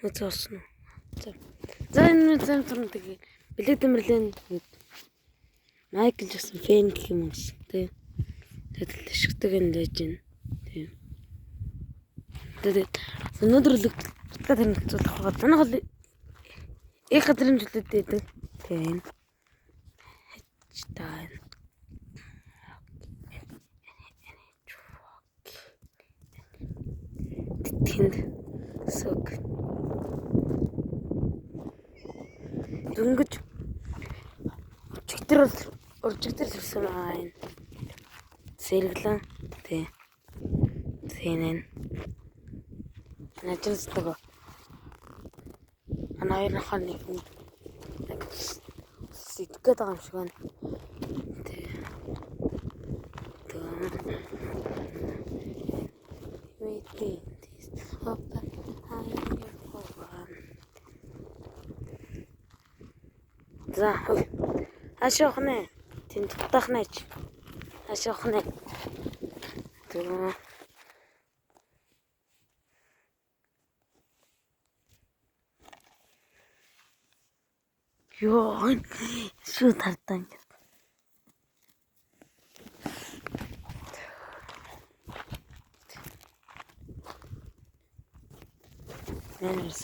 Өцөөсөн. За энэ зам турндаг билетэмэрлэн Майкл Джексон фэн гэх юм уу тий. Тэгэл ашигтай гэн дэж байна. Тий. Тэгээд өнөөдөр л бүтгэд хэрэгцүүлэх байгаа. Танах бол их хадрамжлээд байдаг. Тийм. Хачтай. Тэнд сог. Дөнгөж уржигдэр ирсэн аа. Сэргэлэн. Тий. Тэнэн. Начилстаг. Анаяр нэг юм. Сэтгэхэд байгаа юм шиг байна. Тий. Wait. Hoppa. За. Ашохны. Тэнд тахнаач. Ашохны. Тэгээ. Ёо, шүү тартан. Нэрс